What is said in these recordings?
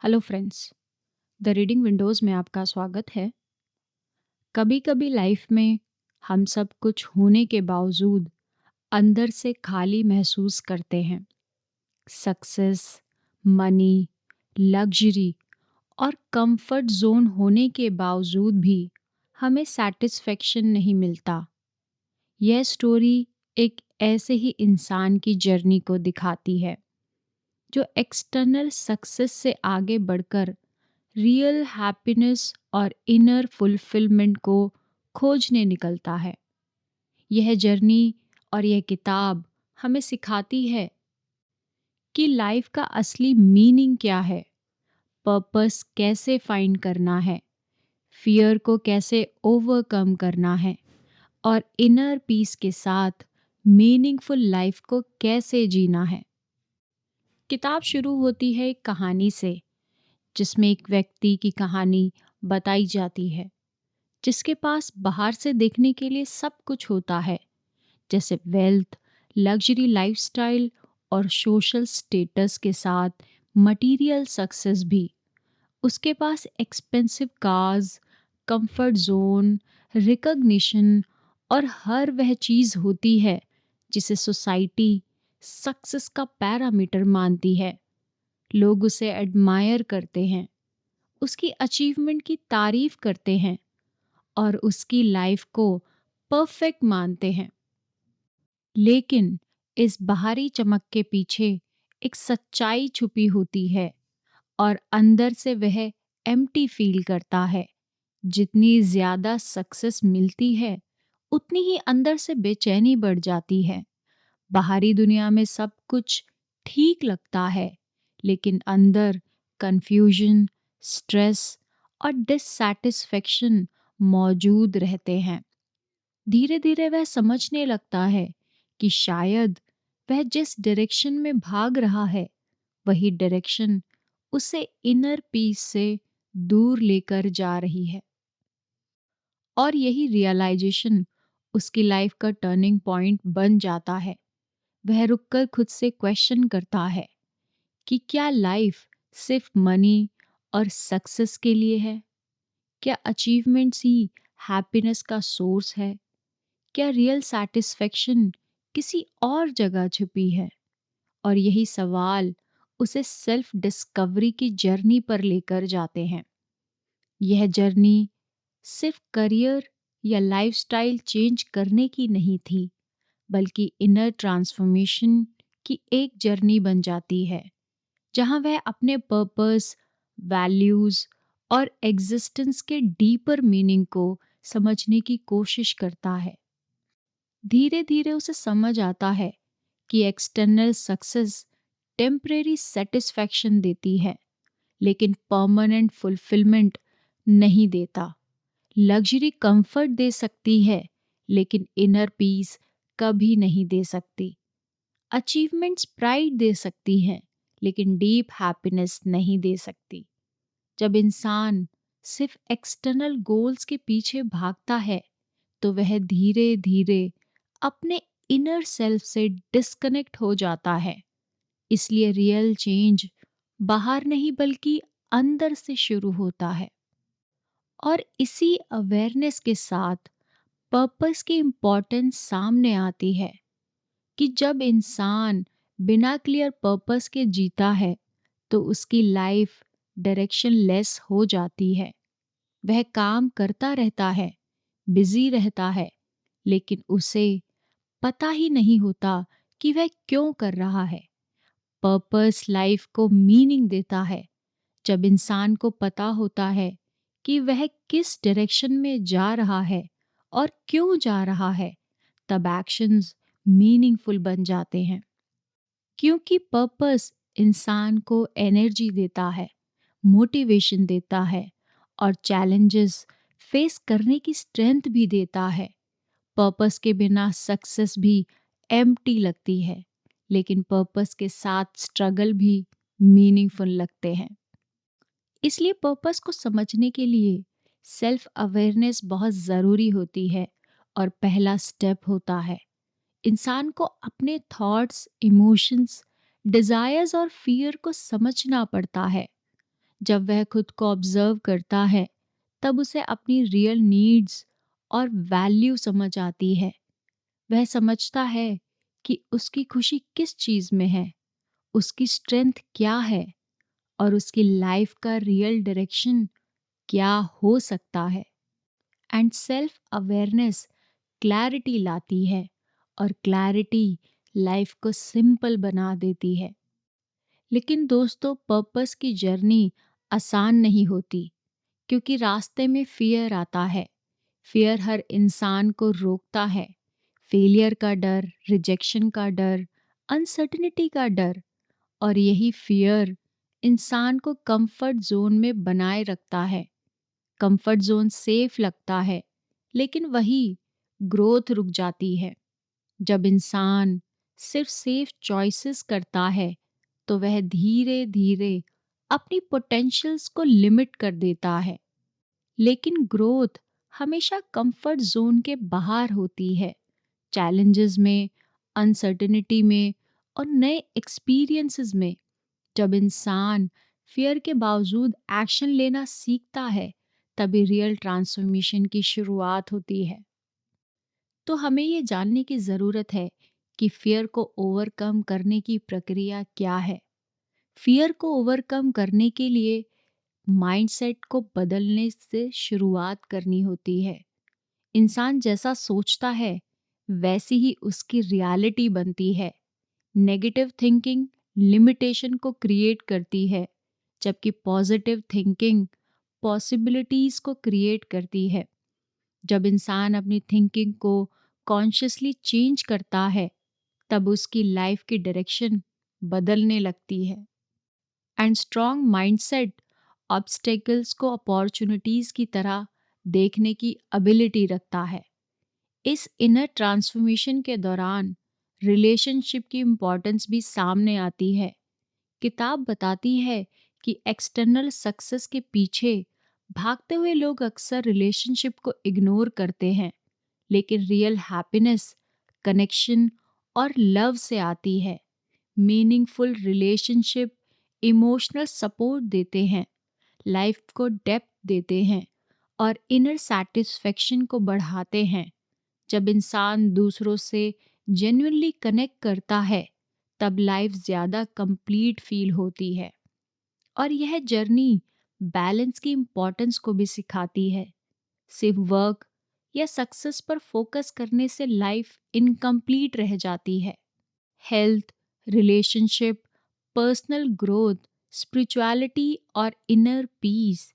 Hello friends. The reading Windows में आपका स्वागत है। कभी-कभी लाइफ में हम सब कुछ होने के बावजूद अंदर से खाली महसूस करते हैं। सक्सेस, मनी, लग्ज़री और कंफर्ट ज़ोन होने के बावजूद भी हमें सैटिस्फैक्शन नहीं मिलता। यह स्टोरी एक ऐसे ही इंसान की जर्नी को दिखाती है, जो एक्सटर्नल सक्सेस से आगे बढ़कर रियल हैप्पीनेस और इनर फुलफिलमेंट को खोजने निकलता है। यह जर्नी और यह किताब हमें सिखाती है कि लाइफ का असली मीनिंग क्या है, पर्पस कैसे फाइंड करना है, फियर को कैसे ओवरकम करना है और इनर पीस के साथ मीनिंगफुल लाइफ को कैसे जीना है। किताब शुरू होती है एक कहानी से, जिसमें एक व्यक्ति की कहानी बताई जाती है जिसके पास बाहर से देखने के लिए सब कुछ होता है, जैसे वेल्थ, लग्जरी लाइफस्टाइल और सोशल स्टेटस के साथ मटेरियल सक्सेस भी। उसके पास expensive cars, comfort zone, recognition और हर वह चीज़ होती है जिसे सोसाइटी सक्सेस का पैरामीटर मानती है। लोग उसे एडमायर करते हैं, उसकी अचीवमेंट की तारीफ करते हैं और उसकी लाइफ को परफेक्ट मानते हैं। लेकिन इस बाहरी चमक के पीछे एक सच्चाई छुपी होती है और अंदर से वह एम्प्टी फील करता है। जितनी ज्यादा सक्सेस मिलती है, उतनी ही अंदर से बेचैनी बढ़ जाती है। बाहरी दुनिया में सब कुछ ठीक लगता है, लेकिन अंदर कंफ्यूजन, स्ट्रेस और डिससैटिस्फैक्शन मौजूद रहते हैं। धीरे धीरे वह समझने लगता है कि शायद वह जिस डायरेक्शन में भाग रहा है, वही डायरेक्शन उसे इनर पीस से दूर लेकर जा रही है। और यही रियलाइजेशन उसकी लाइफ का टर्निंग पॉइंट बन जाता है। वह रुककर खुद से क्वेश्चन करता है कि क्या लाइफ सिर्फ मनी और सक्सेस के लिए है? क्या अचीवमेंट्स ही हैप्पीनेस का सोर्स है? क्या रियल सैटिस्फैक्शन किसी और जगह छुपी है? और यही सवाल उसे सेल्फ डिस्कवरी की जर्नी पर लेकर जाते हैं। यह जर्नी सिर्फ करियर या लाइफस्टाइल चेंज करने की नहीं थी, बल्कि इनर ट्रांसफॉर्मेशन की एक जर्नी बन जाती है, जहां वह अपने पर्पस, वैल्यूज और एग्जिस्टेंस के डीपर मीनिंग को समझने की कोशिश करता है। धीरे धीरे उसे समझ आता है कि एक्सटर्नल सक्सेस टेम्परेरी सेटिस्फैक्शन देती है, लेकिन परमानेंट फुलफिलमेंट नहीं देता। लग्जरी कंफर्ट दे सकती है, लेकिन इनर पीस कभी नहीं दे सकती। अचीवमेंट्स प्राइड दे सकती हैं, लेकिन डीप हैप्पीनेस नहीं दे सकती। जब इंसान सिर्फ एक्सटर्नल गोल्स के पीछे भागता है, तो वह धीरे धीरे अपने इनर सेल्फ से डिस्कनेक्ट हो जाता है। इसलिए रियल चेंज बाहर नहीं बल्कि अंदर से शुरू होता है। और इसी अवेयरनेस के साथ पर्पस की इम्पोर्टेंस सामने आती है कि जब इंसान बिना क्लियर पर्पस के जीता है, तो उसकी लाइफ डायरेक्शन लेस हो जाती है। वह काम करता रहता है, बिजी रहता है, लेकिन उसे पता ही नहीं होता कि वह क्यों कर रहा है। पर्पस लाइफ को मीनिंग देता है जब इंसान को पता होता है कि वह किस डायरेक्शन में जा रहा है और क्यों जा रहा है। तब एक्शंस मीनिंगफुल बन जाते हैं, क्योंकि पर्पस इंसान को एनर्जी देता है, मोटिवेशन देता है और चैलेंजेस फेस करने की स्ट्रेंथ भी देता है। पर्पस के बिना सक्सेस भी एम्प्टी लगती है, लेकिन पर्पस के साथ स्ट्रगल भी मीनिंगफुल लगते हैं। इसलिए पर्पस को समझने के लिए सेल्फ अवेयरनेस बहुत ज़रूरी होती है और पहला स्टेप होता है इंसान को अपने थॉट्स, इमोशंस, डिज़ायर्स और फियर को समझना पड़ता है। जब वह खुद को ऑब्जर्व करता है, तब उसे अपनी रियल नीड्स और वैल्यू समझ आती है। वह समझता है कि उसकी खुशी किस चीज़ में है, उसकी स्ट्रेंथ क्या है और उसकी लाइफ का रियल डायरेक्शन क्या हो सकता है। एंड सेल्फ अवेयरनेस क्लैरिटी लाती है, और क्लैरिटी लाइफ को सिंपल बना देती है। लेकिन दोस्तों, पर्पस की जर्नी आसान नहीं होती, क्योंकि रास्ते में फियर आता है। फियर हर इंसान को रोकता है। फेलियर का डर, रिजेक्शन का डर, अनसर्टेनिटी का डर। और यही फियर इंसान को कंफर्ट जोन में बनाए रखता है। कंफर्ट जोन सेफ लगता है, लेकिन वही ग्रोथ रुक जाती है। जब इंसान सिर्फ सेफ चॉइसेस करता है, तो वह धीरे धीरे अपनी पोटेंशियल्स को लिमिट कर देता है। लेकिन ग्रोथ हमेशा कंफर्ट जोन के बाहर होती है, चैलेंजेस में, अनसर्टेनिटी में और नए एक्सपीरियंसेस में। जब इंसान फियर के बावजूद एक्शन लेना सीखता है, तभी रियल ट्रांसफॉर्मेशन की शुरुआत होती है। तो हमें ये जानने की ज़रूरत है कि फियर को ओवरकम करने की प्रक्रिया क्या है। फियर को ओवरकम करने के लिए माइंडसेट को बदलने से शुरुआत करनी होती है। इंसान जैसा सोचता है, वैसी ही उसकी रियलिटी बनती है। नेगेटिव थिंकिंग लिमिटेशन को क्रिएट करती है, जबकि पॉजिटिव थिंकिंग पॉसिबिलिटीज को क्रिएट करती है। जब इंसान अपनी थिंकिंग को कॉन्शियसली चेंज करता है, तब उसकी लाइफ की डायरेक्शन बदलने लगती है। एंड स्ट्रॉन्ग माइंडसेट ऑब्स्टेकल्स को अपॉर्चुनिटीज की तरह देखने की एबिलिटी रखता है। इस इनर ट्रांसफॉर्मेशन के दौरान रिलेशनशिप की इम्पोर्टेंस भी सामने आती है। किताब बताती है कि एक्सटर्नल सक्सेस के पीछे भागते हुए लोग अक्सर रिलेशनशिप को इग्नोर करते हैं, लेकिन रियल हैप्पीनेस कनेक्शन और लव से आती है। मीनिंगफुल रिलेशनशिप इमोशनल सपोर्ट देते हैं, लाइफ को डेप्थ देते हैं और इनर सेटिस्फेक्शन को बढ़ाते हैं। जब इंसान दूसरों से जेन्युइनली कनेक्ट करता है, तब लाइफ ज़्यादा कंप्लीट फील होती है। और यह जर्नी बैलेंस की इम्पोर्टेंस को भी सिखाती है। सिर्फ वर्क या सक्सेस पर फोकस करने से लाइफ इनकम्प्लीट रह जाती है। Health, relationship, personal growth, spirituality और इनर पीस,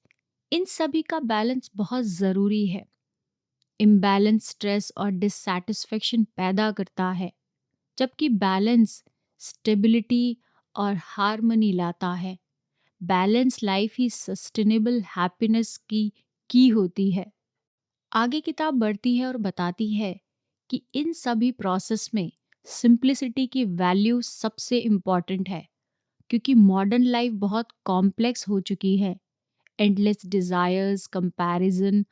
इन सभी का बैलेंस बहुत ज़रूरी है। इम्बैलेंस स्ट्रेस और डिससैटिस्फैक्शन पैदा करता है, जबकि बैलेंस स्टेबिलिटी और हार्मनी लाता है। बैलेंस लाइफ ही सस्टेनेबल हैप्पीनेस की होती है। आगे किताब बढ़ती है और बताती है कि इन सभी प्रोसेस में सिंप्लिसिटी की वैल्यू सबसे इम्पॉर्टेंट है, क्योंकि मॉडर्न लाइफ बहुत कॉम्प्लेक्स हो चुकी है। एंडलेस डिजायर्स, कंपैरिजन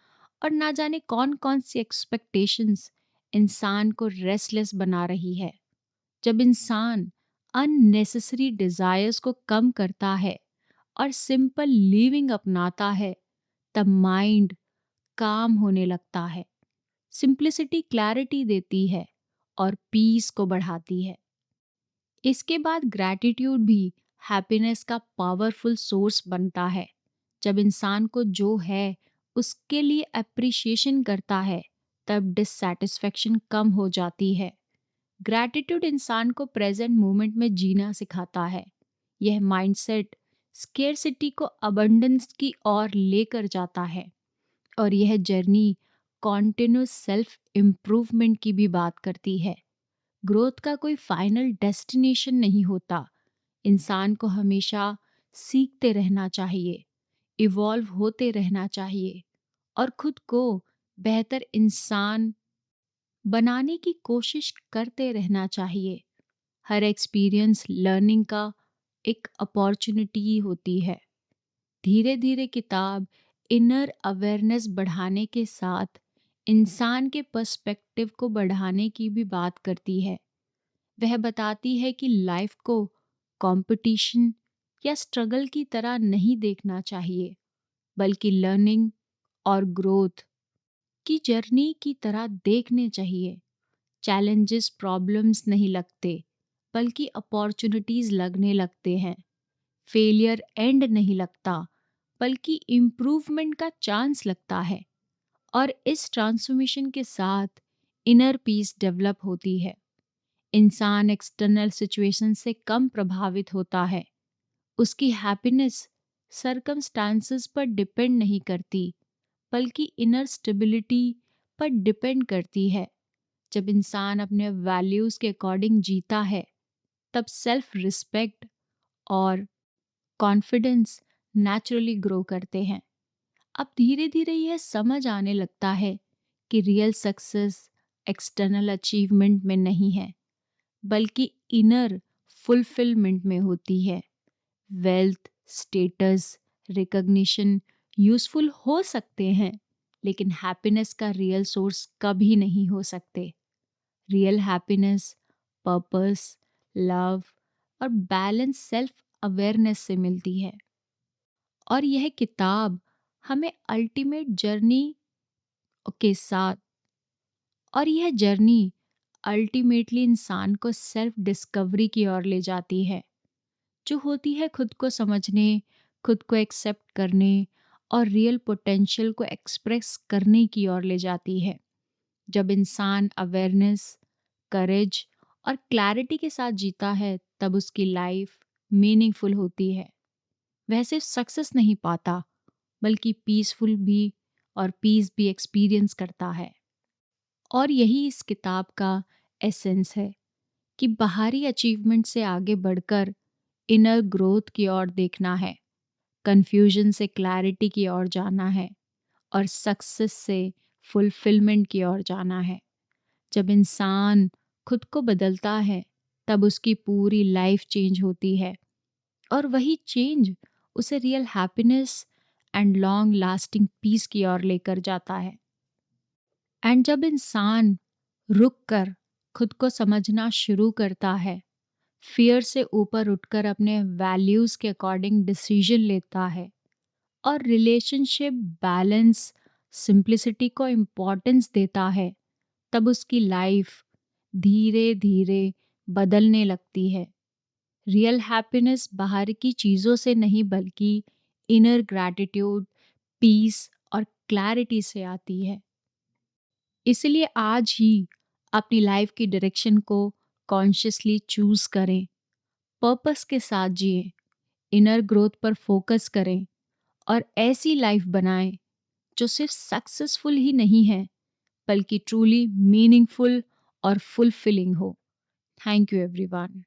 और ना जाने कौन कौन सी एक्सपेक्टेशंस इंसान को रेस्टलेस बना रही है। जब इंसान अननेसेसरी डिजायर्स को कम करता है और सिंपल लिविंग अपनाता है, तब माइंड काम होने लगता है। सिंप्लिसिटी क्लैरिटी देती है और पीस को बढ़ाती है। इसके बाद ग्रैटिट्यूड भी हैप्पीनेस का पावरफुल सोर्स बनता है। जब इंसान को जो है उसके लिए अप्रिशिएशन करता है, तब डिससैटिस्फैक्शन कम हो जाती है। ग्रैटिट्यूड इंसान को प्रेजेंट मोमेंट में जीना सिखाता है। यह माइंडसेट स्केर्सिटी को अबंडेंस की ओर लेकर जाता है, और यह जर्नी कॉन्टिन्यूस सेल्फ इम्प्रूवमेंट की भी बात करती है। ग्रोथ का कोई फाइनल डेस्टिनेशन नहीं होता। इंसान को हमेशा सीखते रहना चाहिए, इवॉल्व होते रहना चाहिए और खुद को बेहतर इंसान बनाने की कोशिश करते रहना चाहिए। हर एक्सपीरियंस लर्निंग का एक अपॉर्चुनिटी होती है। धीरे धीरे किताब इनर अवेयरनेस बढ़ाने के साथ इंसान के पर्सपेक्टिव को बढ़ाने की भी बात करती है। वह बताती है कि लाइफ को कंपटीशन या स्ट्रगल की तरह नहीं देखना चाहिए, बल्कि लर्निंग और ग्रोथ की जर्नी की तरह देखने चाहिए। चैलेंजेस प्रॉब्लम्स नहीं लगते, बल्कि अपॉर्चुनिटीज लगने लगते हैं। फेलियर एंड नहीं लगता, बल्कि इम्प्रूवमेंट का चांस लगता है। और इस ट्रांसफॉर्मेशन के साथ इनर पीस डेवलप होती है। इंसान एक्सटर्नल सिचुएशन से कम प्रभावित होता है। उसकी हैप्पीनेस सर्कमस्टांसेस पर डिपेंड नहीं करती, बल्कि इनर स्टेबिलिटी पर डिपेंड करती है। जब इंसान अपने वैल्यूज के अकॉर्डिंग जीता है, तब सेल्फ रिस्पेक्ट और कॉन्फिडेंस नेचुरली ग्रो करते हैं। अब धीरे धीरे यह समझ आने लगता है कि रियल सक्सेस एक्सटर्नल अचीवमेंट में नहीं है, बल्कि इनर फुलफिलमेंट में होती है। वेल्थ, स्टेटस, रिकॉग्निशन यूजफुल हो सकते हैं, लेकिन हैप्पीनेस का रियल सोर्स कभी नहीं हो सकते। रियल हैप्पीनेस पर्पस, लव और बैलेंस सेल्फ अवेयरनेस से मिलती है। और यह किताब हमें अल्टीमेट जर्नी के साथ और यह जर्नी अल्टीमेटली इंसान को सेल्फ डिस्कवरी की ओर ले जाती है, जो होती है खुद को समझने, खुद को एक्सेप्ट करने और रियल पोटेंशियल को एक्सप्रेस करने की ओर ले जाती है। जब इंसान अवेयरनेस, करेज और क्लैरिटी के साथ जीता है, तब उसकी लाइफ मीनिंगफुल होती है। वह सिर्फ सक्सेस नहीं पाता, बल्कि पीस भी एक्सपीरियंस करता है। और यही इस किताब का एसेंस है कि बाहरी अचीवमेंट से आगे बढ़कर इनर ग्रोथ की ओर देखना है, कंफ्यूजन से क्लैरिटी की ओर जाना है और सक्सेस से फुलफिलमेंट की ओर जाना है। जब इंसान खुद को बदलता है, तब उसकी पूरी लाइफ चेंज होती है, और वही चेंज उसे real happiness and long lasting peace की ओर लेकर जाता है। एंड जब इंसान रुक कर खुद को समझना शुरू करता है, फियर से ऊपर उठकर अपने वैल्यूज के अकॉर्डिंग डिसीजन लेता है और रिलेशनशिप बैलेंस, सिंप्लिसिटी को इम्पोर्टेंस देता है, तब उसकी लाइफ धीरे धीरे बदलने लगती है। रियल हैप्पीनेस बाहर की चीज़ों से नहीं, बल्कि इनर ग्रैटिट्यूड, पीस और क्लैरिटी से आती है। इसलिए आज ही अपनी लाइफ की डायरेक्शन को कॉन्शियसली चूज करें, पर्पस के साथ जिएं, इनर ग्रोथ पर फोकस करें और ऐसी लाइफ बनाएं जो सिर्फ सक्सेसफुल ही नहीं है, बल्कि ट्रूली मीनिंगफुल और फुलफिलिंग हो। Thank you everyone.